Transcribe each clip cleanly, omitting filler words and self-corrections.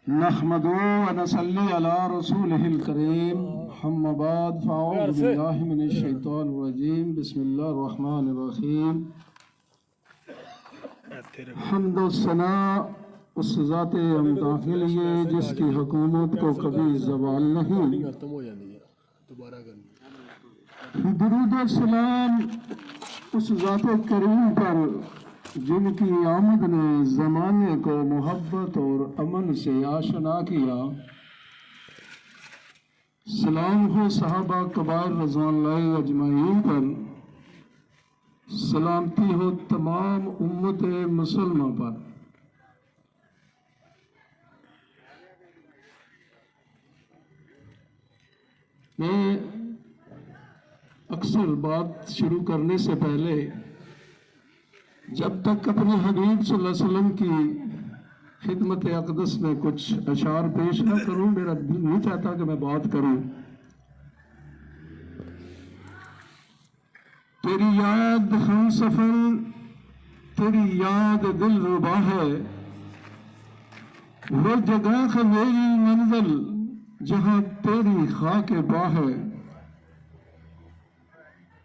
नहमदुहु व नसल्ली अला रसूलिहिल करीम अम्मा बाद फ़अऊज़ु बिल्लाहि मिनश शैतानिर रजीम बिस्मिल्लाहिर रहमानिर रहीम। हम्द व सना उस ज़ाते अमदा के लिए जिसकी हुकूमत को कभी ज़वाल नहीं। दुरूद व सलाम उस ज़ाते करीम पर जिनकी आमद ने ज़माने को मोहब्बत और अमन से आशना किया। सलाम हो सहाबा कबार रज़वानुल्लाहि अजमाइन पर, सलामती हो तमाम उम्मत मुसलमान पर। मैं अक्सर बात शुरू करने से पहले जब तक अपने हबीब सल्लल्लाहु अलैहि वसल्लम की खिदमत अक़दस में कुछ अशार पेश न करूं, मेरा दिल नहीं चाहता कि मैं बात करूं। तेरी याद हम सफर, तेरी याद दिल रुबा है, वो जगह है मेरी मंजिल जहां तेरी खाक बा है।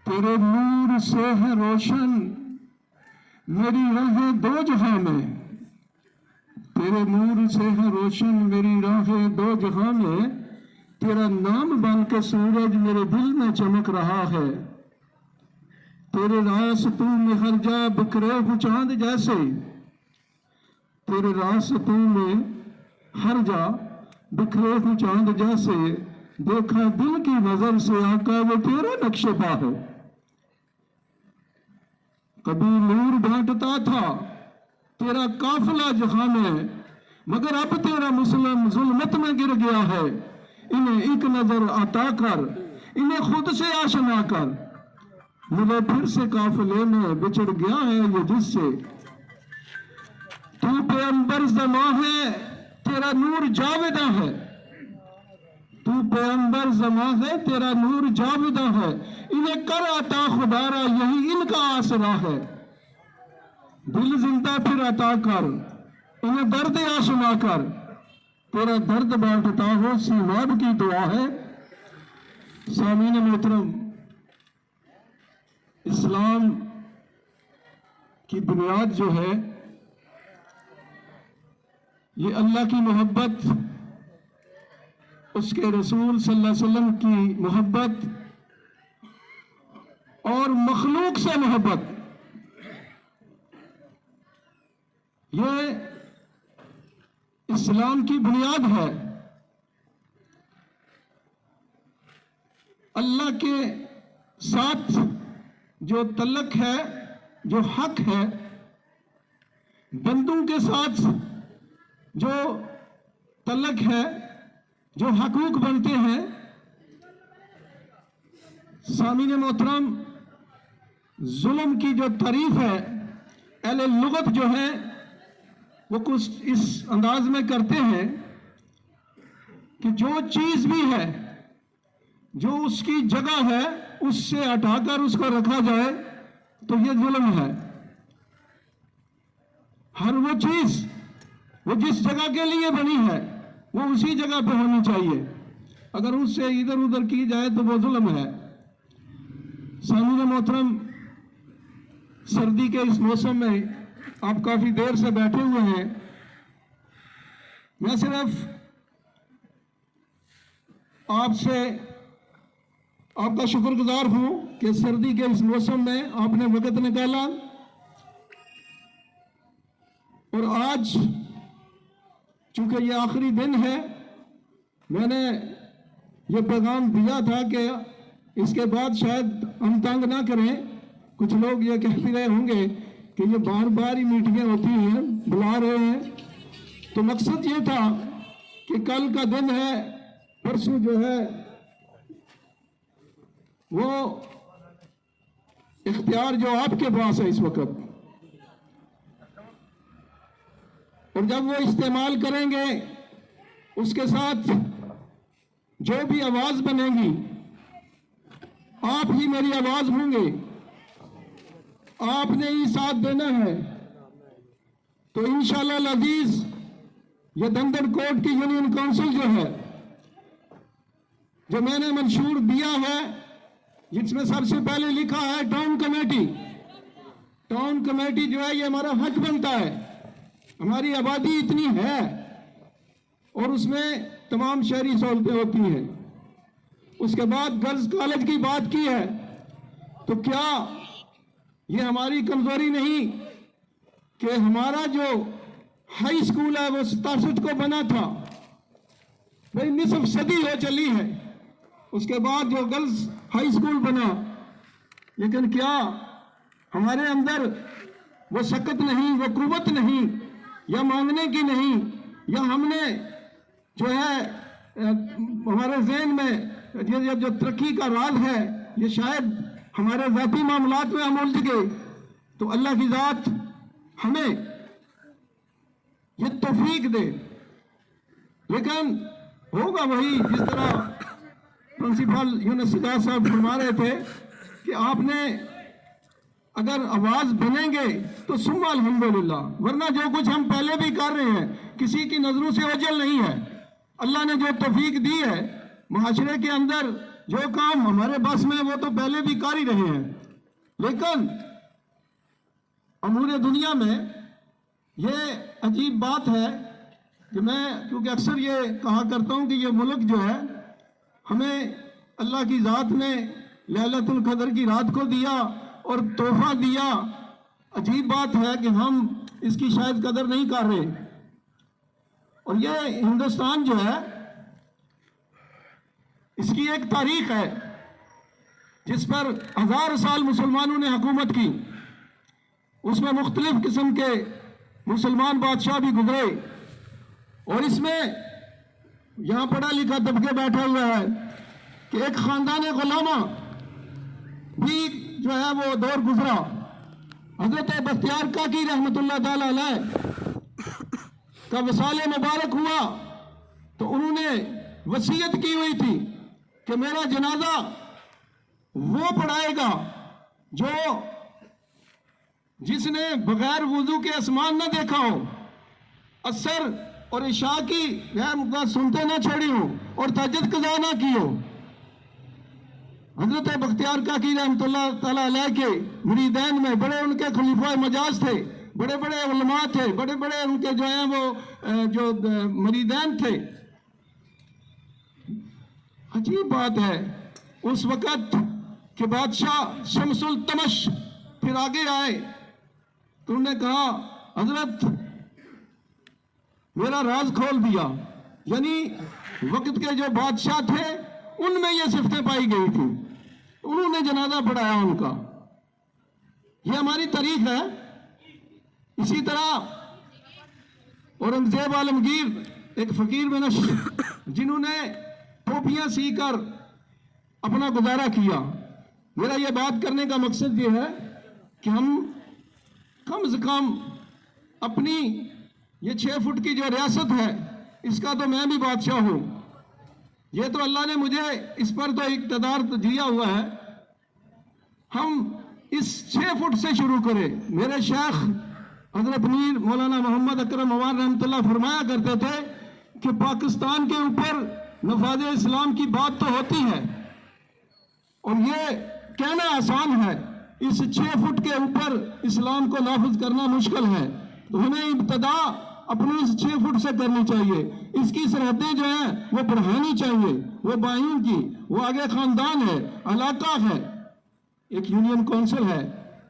तेरे नूर से है रोशन मेरी राहें दो जहां में, तेरे नूर से है रोशन मेरी राहें दो जहां में। तेरा नाम बन के सूरज मेरे दिल में चमक रहा है। तेरे रास्तों में हर जा बिखरे हो चांद जैसे, तेरे रास्तों में हर जा बिखरे हो चांद जैसे। देखा दिल की नजर से आका वो तेरा नक्शबा है। कभी नूर बांटता था तेरा काफिला जहां में, मगर अब तेरा मुस्लिम जुल्मत में गिर गया है। इन्हें एक नजर अता कर, इन्हें खुद से आशना कर। मिले फिर से काफिले में बिछड़ गया है ये जिससे। तू पैगंबर ज़मा है तेरा नूर जाविदा है, तू पैगंबर ज़मा है तेरा नूर जाविदा है। इन्हें कर अता खुदारा यही इनका आसरा है। दिल जिंदा फिर अता कर, इन्हें दर्द आशना कर। तेरा दर्द बांटता हो सीमाब की दुआ है। सामीन मोहतरम, इस्लाम की बुनियाद जो है ये अल्लाह की मोहब्बत, उसके रसूल सल्लल्लाहु अलैहि वसल्लम की मोहब्बत और मखलूक से मोहब्बत, ये इस्लाम की बुनियाद है। अल्लाह के साथ जो तल्लक है, जो हक है, बंदों के साथ जो तल्लक है, जो हकूक बनते हैं। सामीन मोहतरम, जुल्म की जो तारीफ है अहले लुगत जो है वो कुछ इस अंदाज में करते हैं कि जो चीज भी है, जो उसकी जगह है, उससे हटाकर उसको रखा जाए तो ये जुल्म है। हर वो चीज वो जिस जगह के लिए बनी है वो उसी जगह पे होनी चाहिए। अगर उससे इधर उधर की जाए तो वो जुल्म है। सामीन मोहतरम, सर्दी के इस मौसम में आप काफी देर से बैठे हुए हैं। मैं सिर्फ आपसे आपका शुक्रगुजार हूं कि सर्दी के इस मौसम में आपने वक्त निकाला। और आज चूंकि ये आखिरी दिन है, मैंने ये पैगाम दिया था कि इसके बाद शायद हम तंग ना करें। कुछ लोग ये कह भी रहे होंगे कि ये बार बार ही मीटिंगें होती हैं, बुला रहे हैं। तो मकसद ये था कि कल का दिन है, परसों जो है वो इख्तियार जो आपके पास है इस वक्त, और जब वो इस्तेमाल करेंगे उसके साथ जो भी आवाज बनेगी आप ही मेरी आवाज होंगे, आपने ही साथ देना है। तो इंशाअल्लाह अज़ीज ये दंदन कोर्ट की यूनियन काउंसिल जो है, जो मैंने मंशूर दिया है, जिसमें सबसे पहले लिखा है टाउन कमेटी। टाउन कमेटी जो है ये हमारा हक बनता है। हमारी आबादी इतनी है और उसमें तमाम शहरी सहूलतें होती हैं। उसके बाद गर्ल्स कॉलेज की बात की है, तो क्या ये हमारी कमजोरी नहीं कि हमारा जो हाई स्कूल है वो 67 को बना था, भाई निसफ सदी हो चली है। उसके बाद जो गर्ल्स हाई स्कूल बना, लेकिन क्या हमारे अंदर वो शक्ति नहीं, वो कुव्वत नहीं, या मांगने की नहीं, या हमने जो है हमारे ज़हन में ये जो तरक्की का राज है, ये शायद हमारे ज़ाती मामलात में हम उलझ गए। तो अल्लाह की ज़ात हमें ये तौफीक दे। लेकिन होगा वही जिस तरह प्रिंसिपल यूनुस सिद्धार्थ साहब फरमा रहे थे कि आपने अगर आवाज बनेंगे तो सुम्मा अल्हम्दुलिल्लाह, वरना जो कुछ हम पहले भी कर रहे हैं किसी की नजरों से ओझल नहीं है। अल्लाह ने जो तौफीक दी है मुआशरे के अंदर, जो काम हमारे बस में वो तो पहले भी कर ही रहे हैं। लेकिन अमूर दुनिया में ये अजीब बात है कि मैं क्योंकि अक्सर ये कहा करता हूं कि ये मुल्क जो है हमें अल्लाह की ज़ात ने लैलतुल क़द्र की रात को दिया और तोहफा दिया। अजीब बात है कि हम इसकी शायद कदर नहीं कर रहे। और ये हिंदुस्तान जो है इसकी एक तारीख है जिस पर 1000 साल मुसलमानों ने हुकूमत की। उसमें मुख्तलिफ किस्म के मुसलमान बादशाह भी गुजरे, और इसमें यहां पढ़ा लिखा दबके बैठा हुआ है कि एक खानदान गुलामा भी जो है वो दौर गुजरा। हजरत बख्तियार काकी रहमतुल्लाह ताला अलैह का वसाले मुबारक हुआ तो उन्होंने वसीयत की हुई थी कि मेरा जनाजा वो पढ़ाएगा जो जिसने बगैर वुजू के आसमान ना देखा हो, असर और इशा की गैर सुनते ना छोड़ी हो, और तहज्जुद कज़ा ना की हो। हजरत बख्तियार काकी रहमतुल्लाह ताला अलैह के मुरीदैन में बड़े उनके खलीफा मजाज थे, बड़े बड़े उलमा थे, बड़े बड़े उनके जो है वो जो मुरीदैन थे। अजीब बात है, उस वक़्त के बादशाह शमसुल तमश फिर आगे आए तो उन्होंने कहा हजरत मेरा राज खोल दिया। यानी वक्त के जो बादशाह थे उनमें ये सिफतें पाई गई थी, उन्होंने जनाजा पढ़ाया उनका। ये हमारी तारीख है। इसी तरह औरंगजेब आलमगीर एक फकीर में जिन्होंने टोपियां सीकर अपना गुजारा किया। मेरा ये बात करने का मकसद ये है कि हम कम से कम अपनी ये 6 फुट की जो रियासत है इसका तो मैं भी बादशाह हूं। ये तो अल्लाह ने मुझे इस पर तो इक़्तिदार दिया हुआ है। हम इस 6 फुट से शुरू करें। मेरे शेख हजरत मीर मौलाना मोहम्मद अकरम अवान रहमतुल्लाह फरमाया करते थे कि पाकिस्तान के ऊपर नफाज़ इस्लाम की बात तो होती है और ये कहना आसान है, इस 6 फुट के ऊपर इस्लाम को नाफिज करना मुश्किल है। तो हमें इब्तदा अपनी इस 6 फुट से करनी चाहिए। इसकी सरहदें जो हैं वो बढ़ानी चाहिए, वो बाइयों की, वो आगे खानदान है, इलाका है, एक यूनियन काउंसिल है।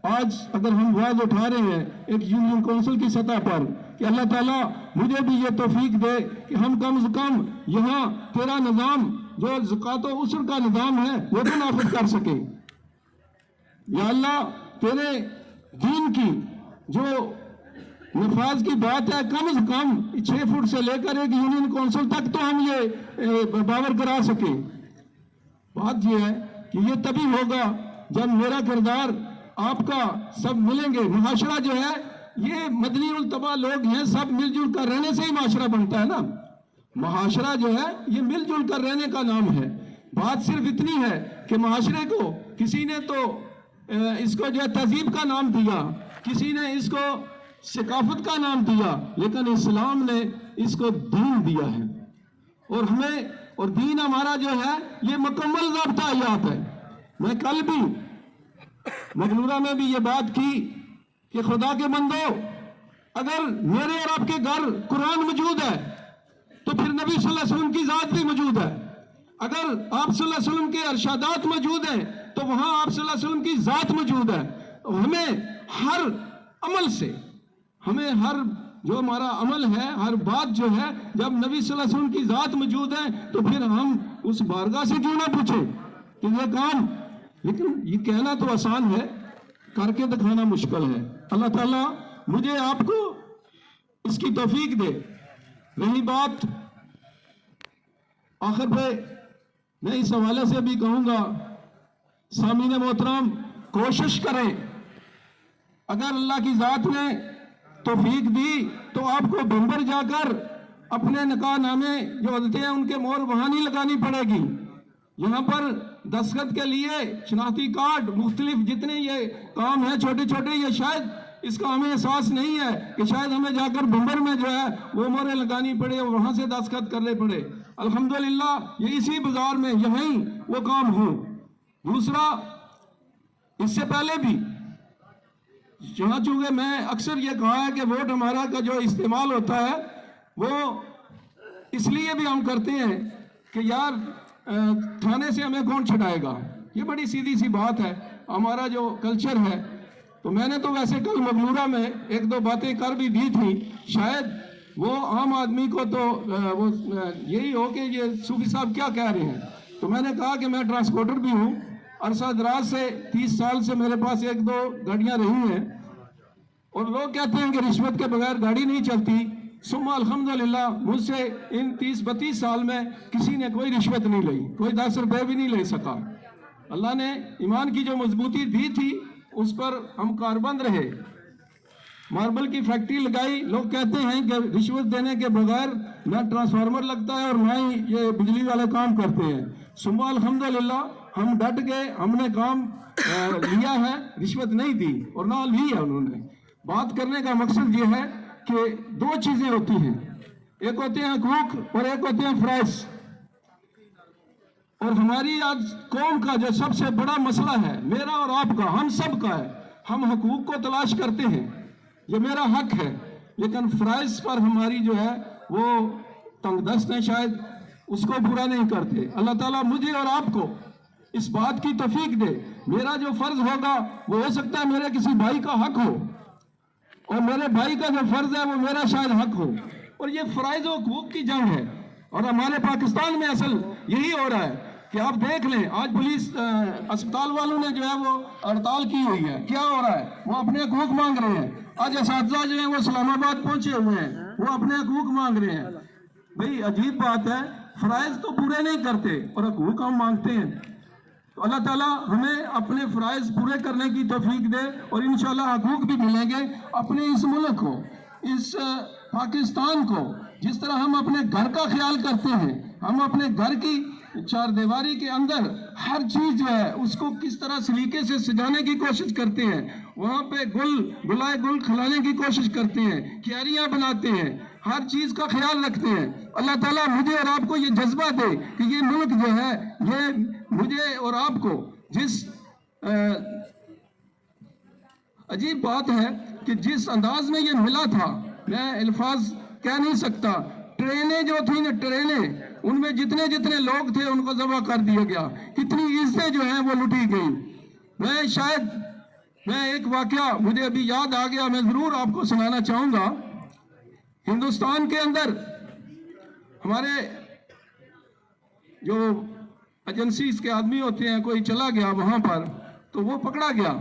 आज अगर हम आवाज उठा रहे हैं एक यूनियन काउंसिल की सतह पर कि अल्लाह ताला मुझे भी ये तौफीक दे कि हम कम से कम यहाँ तेरा निज़ाम जो ज़कात व उसर का निज़ाम है वो तो नाफिज कर सके। या अल्लाह तेरे दीन की जो नफाज की बात है कम से कम 6 फुट से लेकर एक यूनियन काउंसिल तक तो हम ये बावर करा सके। बात यह है कि ये तभी होगा जब मेरा किरदार आपका सब मिलेंगे। मुआशरा जो है ये मदनी उल तबा लोग हैं, सब मिलजुल कर रहने से ही मुआशरा बनता है ना। मुआशरा जो है ये मिलजुल कर रहने का नाम है। बात सिर्फ इतनी है कि मुआशरे को किसी ने तो इसको जो है तहजीब का नाम दिया, किसी ने इसको सकाफत का नाम दिया, लेकिन इस्लाम ने इसको दीन दिया है। और हमें, और दीन हमारा जो है ये मुकम्मल ज़ाब्ता हयात है। मैं कल भी मगलूरा में भी ये बात की कि खुदा के बंदो, अगर मेरे और आपके घर कुरान मौजूद है तो फिर नबी सल्लल्लाहु अलैहि वसल्लम की जात भी मौजूद है। अगर आप सल्लल्लाहु अलैहि वसल्लम के अरशादात मौजूद हैं तो वहां आप सल्लल्लाहु अलैहि वसल्लम की जात मौजूद है। हमें हर अमल से, हमें हर जो हमारा अमल है, हर बात जो है, जब नबी सल्लल्लाहु अलैहि वसल्लम की जात मौजूद है तो फिर हम उस बारगाह से क्यों ना पूछे कि ये काम। लेकिन ये कहना तो आसान है, करके दिखाना मुश्किल है। अल्लाह ताला मुझे आपको इसकी तौफीक दे। रही बात आखिर पे, मैं इस हवाले से भी कहूंगा, सामीन मोहतरम, कोशिश करें, अगर अल्लाह की जात ने तौफीक दी तो आपको बंबर जाकर अपने निकाह नामे जो होते हैं उनके मोहर वहां नहीं लगानी पड़ेगी। यहाँ पर दस्तखत के लिए शनाख्ती कार्ड, मुख्तलिफ जितने ये काम है छोटे छोटे, ये शायद इसका हमें एहसास नहीं है कि शायद हमें जाकर बंबर में जो है वो मोहरें लगानी पड़े और वहां से दस्तखत करने पड़े। अल्हम्दुलिल्लाह ये इसी बाजार में यहीं वो काम हो। दूसरा, इससे पहले भी जहाँ चूंकि मैं अक्सर ये कहा है कि वोट हमारा का जो इस्तेमाल होता है वो इसलिए भी हम करते हैं कि यार थाने से हमें कौन छुड़ाएगा। ये बड़ी सीधी सी बात है, हमारा जो कल्चर है। तो मैंने तो वैसे कल मगलूरा में एक दो बातें कर भी दी थी, शायद वो आम आदमी को तो वो यही हो कि ये सूफी साहब क्या कह रहे हैं। तो मैंने कहा कि मैं ट्रांसपोर्टर भी हूँ, अरसा दराज से 30 साल से मेरे पास एक दो गाड़ियाँ रही हैं, और लोग कहते हैं कि रिश्वत के बगैर गाड़ी नहीं चलती। सुम्मा अल्हम्दुलिल्लाह मुझसे इन 30-32 साल में किसी ने कोई रिश्वत नहीं ली, कोई 10 रुपये भी नहीं ले सका। अल्लाह ने ईमान की जो मजबूती दी थी उस पर हम कारबंद रहे। मार्बल की फैक्ट्री लगाई, लोग कहते हैं कि रिश्वत देने के बगैर ना ट्रांसफार्मर लगता है और ना ही ये बिजली वाले काम करते हैं। सुम्मा अल्हम्दुलिल्लाह हम डट गए, हमने काम लिया है, रिश्वत नहीं दी और ना ली है उन्होंने। बात करने का मकसद ये है कि दो चीजें होती हैं, एक होते हैं हकूक और एक होते हैं फराइज। और हमारी आज कौम का जो सबसे बड़ा मसला है, मेरा और आपका, हम सब का है, हम हकूक को तलाश करते हैं, ये मेरा हक है, लेकिन फराइज पर हमारी जो है वो तंगदस्त है, शायद उसको पूरा नहीं करते। अल्लाह ताला मुझे और आपको इस बात की तौफीक दे। मेरा जो फर्ज होगा वो हो सकता है मेरे किसी भाई का हक हो, और मेरे भाई का जो फर्ज है वो मेरा शायद हक हो, और ये फराइज और हकूक की जंग है। और हमारे पाकिस्तान में असल यही हो रहा है कि आप देख लें, आज पुलिस अस्पताल वालों ने जो है वो हड़ताल की हुई है। क्या हो रहा है, वो अपने हकूक मांग रहे हैं। आज असातिज़ा जो है वो इस्लामाबाद पहुंचे हुए हैं, वो अपने हकूक मांग रहे हैं। भाई अजीब बात है, फराइज तो पूरे नहीं करते और हकूक हम मांगते हैं। तो अल्लाह ताला हमें अपने फराइज पूरे करने की तौफीक दे और इंशाल्लाह हकूक भी मिलेंगे। अपने इस मुल्क को, इस पाकिस्तान को, जिस तरह हम अपने घर का ख्याल करते हैं, हम अपने घर की चार दीवारी के अंदर हर चीज जो है उसको किस तरह सलीके से सजाने की कोशिश करते हैं, वहां पे गुलाए गुल खिलाने की कोशिश करते हैं, क्यारियां बनाते हैं, हर चीज का ख्याल रखते हैं। अल्लाह ताला मुझे और आपको ये जज्बा दे कि ये मुल्क जो है, ये मुझे और आपको जिस अजीब बात है कि जिस अंदाज में ये मिला था, मैं अल्फाज कह नहीं सकता। ट्रेनें जो थी ना, ट्रेनें, उनमें जितने जितने लोग थे उनको जबा कर दिया गया, कितनी इज्जतें जो हैं वो लुटी गई। मैं एक वाकया मुझे अभी याद आ गया, मैं जरूर आपको सुनाना चाहूंगा। हिंदुस्तान के अंदर हमारे जो एजेंसीज के आदमी होते हैं, कोई चला गया वहां पर तो वो पकड़ा गया,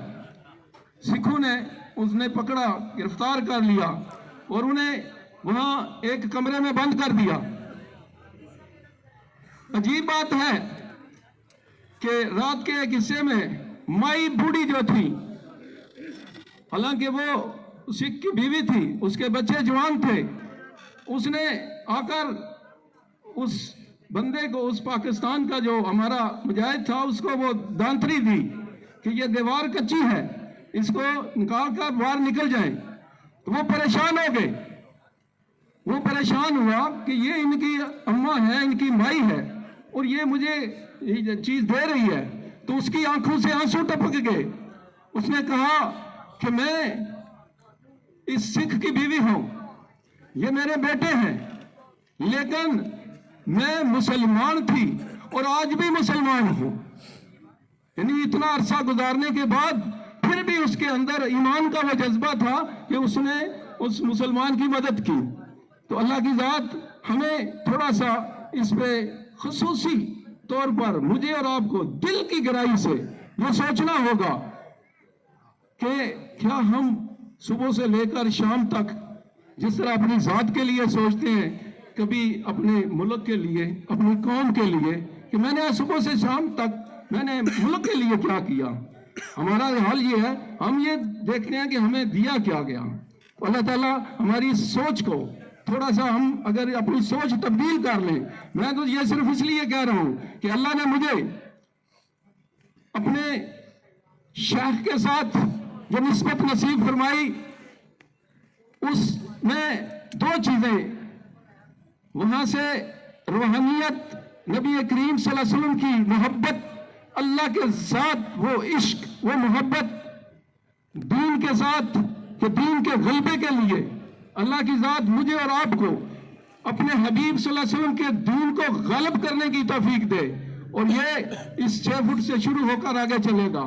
सिखों ने उसने पकड़ा, गिरफ्तार कर लिया और उन्हें वहां एक कमरे में बंद कर दिया। अजीब बात है कि रात के एक हिस्से में माई बूढ़ी जो थी, हालांकि वो सिख की बीवी थी, उसके बच्चे जवान थे, उसने आकर उस बंदे को, उस पाकिस्तान का जो हमारा मुजाहिद था, उसको वो दांतरी दी कि ये दीवार कच्ची है, इसको निकाल कर बाहर निकल जाए। तो वो परेशान हो गए। वो परेशान हुआ कि ये इनकी अम्मा है, इनकी माई है, और ये मुझे ये चीज दे रही है। तो उसकी आंखों से आंसू टपक गए। उसने कहा कि मैं इस सिख की बीवी हूं, ये मेरे बेटे हैं, लेकिन मैं मुसलमान थी और आज भी मुसलमान हूं। यानी इतना अरसा गुजारने के बाद फिर भी उसके अंदर ईमान का वो जज्बा था कि उसने उस मुसलमान की मदद की। तो अल्लाह की जात हमें थोड़ा सा इस पे खुसूसी तौर पर मुझे और आपको दिल की गहराई से ये सोचना होगा कि क्या हम सुबह से लेकर शाम तक जिस तरह अपनी जात के लिए सोचते हैं, कभी अपने मुल्क के लिए, अपनी कौम के लिए कि मैंने आज सुबह से शाम तक मैंने मुल्क के लिए क्या किया। हमारा हाल ये है, हम ये देखते हैं कि हमें दिया क्या गया। अल्लाह ताला हमारी सोच को थोड़ा सा हम अगर अपनी सोच तब्दील कर लें। मैं तो ये सिर्फ इसलिए कह रहा हूं कि अल्लाह ने मुझे अपने शेख के साथ जो निस्बत नसीब फरमाई, उसमें दो चीजें, वहां से रूहानियत, नबी करीम सल्लल्लाहु अलैहि वसल्लम की मोहब्बत, अल्लाह के साथ वो इश्क, वो मोहब्बत, दीन के साथ कि दीन के गलबे के लिए अल्लाह की जात मुझे और आपको अपने हबीब सल्लल्लाहु अलैहि वसल्लम के दीन को गलब करने की तौफीक दे। और ये इस 6 फुट से शुरू होकर आगे चलेगा।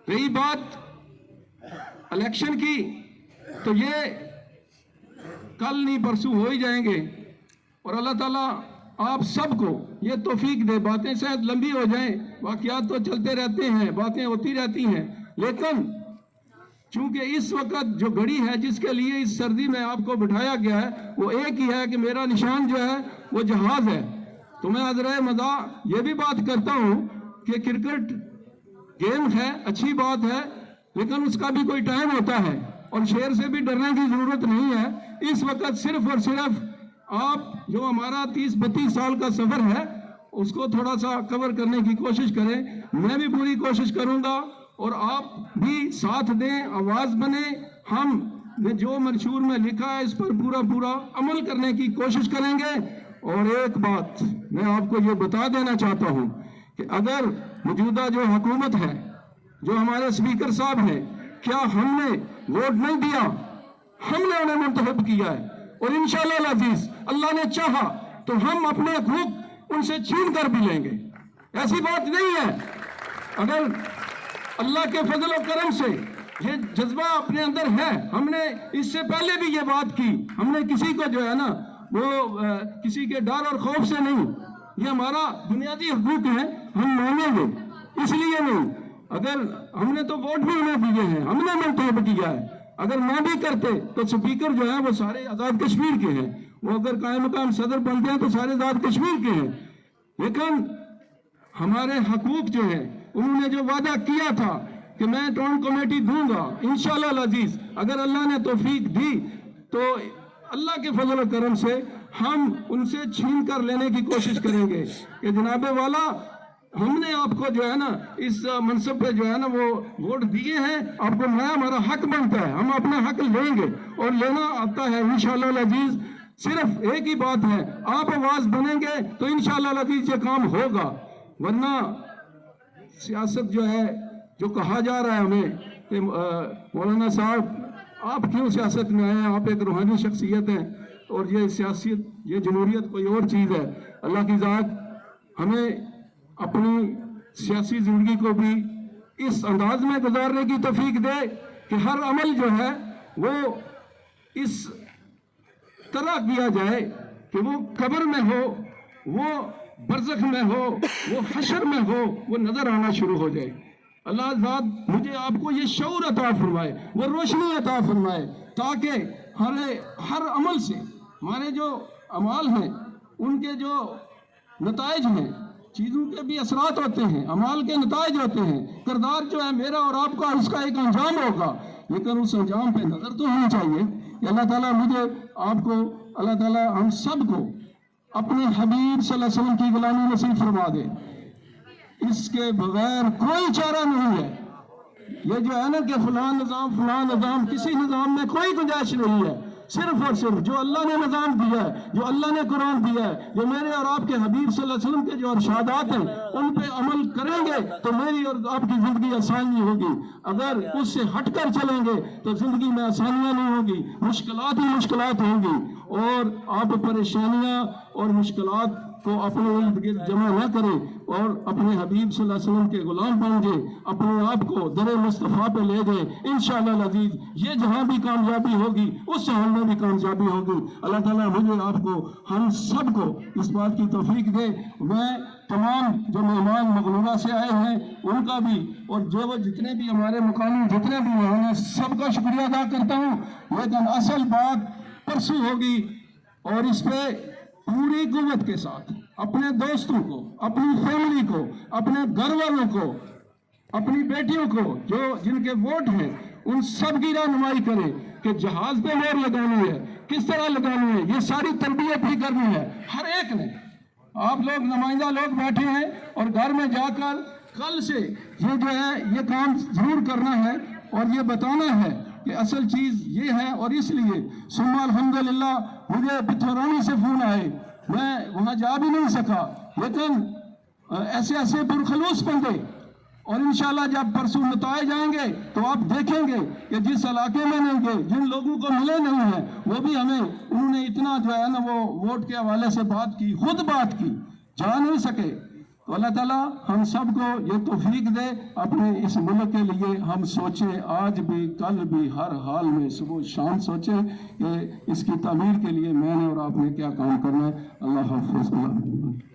रही बात इलेक्शन की, तो ये कल नहीं परसों हो ही जाएंगे। और अल्लाह ताला आप सबको ये तौफीक दे। बातें शायद लंबी हो जाएं, वाकयात तो चलते रहते हैं, बातें होती रहती हैं, लेकिन चूंकि इस वक्त जो घड़ी है जिसके लिए इस सर्दी में आपको बिठाया गया है, वो एक ही है कि मेरा निशान जो है वो जहाज है। तो मैं अज़राए मज़ा ये भी बात करता हूँ कि क्रिकेट गेम है, अच्छी बात है, लेकिन उसका भी कोई टाइम होता है और शेर से भी डरने की जरूरत नहीं है। इस वक्त सिर्फ और सिर्फ आप जो हमारा 30-32 साल का सफर है उसको थोड़ा सा कवर करने की कोशिश करें। मैं भी पूरी कोशिश करूंगा और आप भी साथ दें, आवाज बने। हम ने जो मंशूर में लिखा है इस पर पूरा पूरा अमल करने की कोशिश करेंगे। और एक बात मैं आपको ये बता देना चाहता हूं कि अगर मौजूदा जो हुकूमत है, जो हमारे स्पीकर साहब हैं, क्या हमने वोट नहीं दिया, हमने उन्हें मुंतखब किया है। और इंशाअल्लाह अजीज अल्लाह ने चाहा तो हम अपने हकूक उनसे छीन कर भी लेंगे। ऐसी बात नहीं है। अगर अल्लाह के फजल और करम से ये जज्बा अपने अंदर है, हमने इससे पहले भी ये बात की, हमने किसी को जो है ना वो किसी के डर और खौफ से नहीं, ये हमारा बुनियादी हकूक है, हम मांगेंगे, इसलिए नहीं। अगर हमने तो वोट भी उन्हें दिए हैं, हमने मुंतखब किया है। अगर ना भी करते तो स्पीकर जो है वो सारे आजाद कश्मीर के हैं, वो अगर कायम मकाम सदर बनते हैं तो सारे आजाद कश्मीर के हैं। लेकिन हमारे हकूक जो है, उन्होंने जो वादा किया था कि मैं टाउन कमेटी दूंगा, इंशाअल्लाह अजीज अगर अल्लाह ने तौफीक दी तो अल्लाह के फजल और करम से हम उनसे छीन कर लेने की कोशिश करेंगे कि जनाबे वाला हमने आपको जो है ना इस मनसब पे जो है ना वो वोट दिए हैं, आपको नया हमारा हक बनता है, हम अपना हक लेंगे और लेना आता है इंशाअल्लाह अजीज। सिर्फ एक ही बात है, आप आवाज बनेंगे तो इंशाअल्लाह अजीज ये काम होगा। वरना सियासत जो है, जो कहा जा रहा है हमें कि मौलाना साहब आप क्यों सियासत में आए, आप एक रूहानी शख्सियत हैं और ये सियासत, ये जमहूरियत कोई और चीज़ है। अल्लाह की ज़ात हमें अपनी सियासी जिंदगी को भी इस अंदाज में गुजारने की तौफीक दे कि हर अमल जो है वो इस तरह किया जाए कि वो कब्र में हो, वो बरज़ख में हो, वो हशर में हो, वो नजर आना शुरू हो जाए। अल्लाह ज़ात मुझे आपको ये शऊर अता फरमाए, वो रोशनी अता फरमाए, ताकि हर अमल से हमारे जो अमाल हैं उनके जो नताइज हैं, चीज़ों के भी असरात होते हैं, अमाल के नताइज होते हैं। किरदार जो है मेरा और आपका उसका एक अंजाम होगा, लेकिन उस अंजाम पे नजर तो होनी चाहिए। अल्लाह ताला मुझे आपको, अल्लाह ताला हम सब को अपने हबीब सल्लल्लाहु अलैहि वसल्लम की गुलामी नसीब फरमा दे। इसके बगैर कोई चारा नहीं है। ये जो है ना कि फलां निजाम, किसी निजाम में कोई गुंजाइश नहीं है। सिर्फ और सिर्फ जो अल्लाह ने निज़ाम दिया है, जो अल्लाह ने कुरान दिया है, जो मेरे और आपके हबीब सल्लल्लाहु अलैहि वसल्लम के जो इरशादात हैं, उन पे अमल करेंगे तो मेरी और आपकी जिंदगी आसानी होगी। अगर उससे हटकर चलेंगे तो जिंदगी में आसानियां नहीं होगी, मुश्किलात ही मुश्किलात होंगी, और आप परेशानियां और मुश्किलात को अपने इर्द गिर्द जमा न करें और अपने हबीब सल्लल्लाहु अलैहि वसल्लम के गुलाम बन गए, अपने आप को दरे मुस्तफ़ा पे ले गए। इंशाअल्लाह अज़ीज़ ये जहां भी कामयाबी होगी उस जहां में भी कामयाबी होगी। अल्लाह ताला मुझे आपको हम सब को इस बात की तौफीक दे। मैं तमाम जो मेहमान मगलूबा से आए हैं उनका भी, और जो वो जितने भी हमारे मुकामी जितने भी हैं सबका शुक्रिया अदा करता हूँ। लेकिन असल बात परसों होगी और इस पे पूरी कुव्वत के साथ अपने दोस्तों को, अपनी फैमिली को, अपने घर वालों को, अपनी बेटियों को जो जिनके वोट हैं उन सब की रहनुमाई करें कि जहाज पे मोहर लगानी है, किस तरह लगानी है, ये सारी तरबियत भी करनी है हर एक ने। आप लोग नुमाइंदा लोग बैठे हैं और घर में जाकर कल से ये जो है ये काम जरूर करना है और ये बताना है कि असल चीज ये है। और इसलिए सुम्मा अल्हम्दुलिल्लाह मुझे पिथौरानी से फोन आए, मैं वहां जा भी नहीं सका, लेकिन ऐसे ऐसे पुरखलूस बंदे, और इंशाल्लाह जब परसों नताए जाएंगे तो आप देखेंगे कि जिस इलाके में नहीं गए, जिन लोगों को मिले नहीं है, वो भी हमें उन्होंने इतना जो है ना वो वोट के हवाले से बात की, खुद बात की, जा नहीं सके। तो अल्लाह ताला हम सबको ये तौफीक दे, अपने इस मुल्क के लिए हम सोचें, आज भी कल भी हर हाल में सुबह शाम सोचें कि इसकी तामीर के लिए मैंने और आपने क्या काम करना है। अल्लाह हाफ़िज़।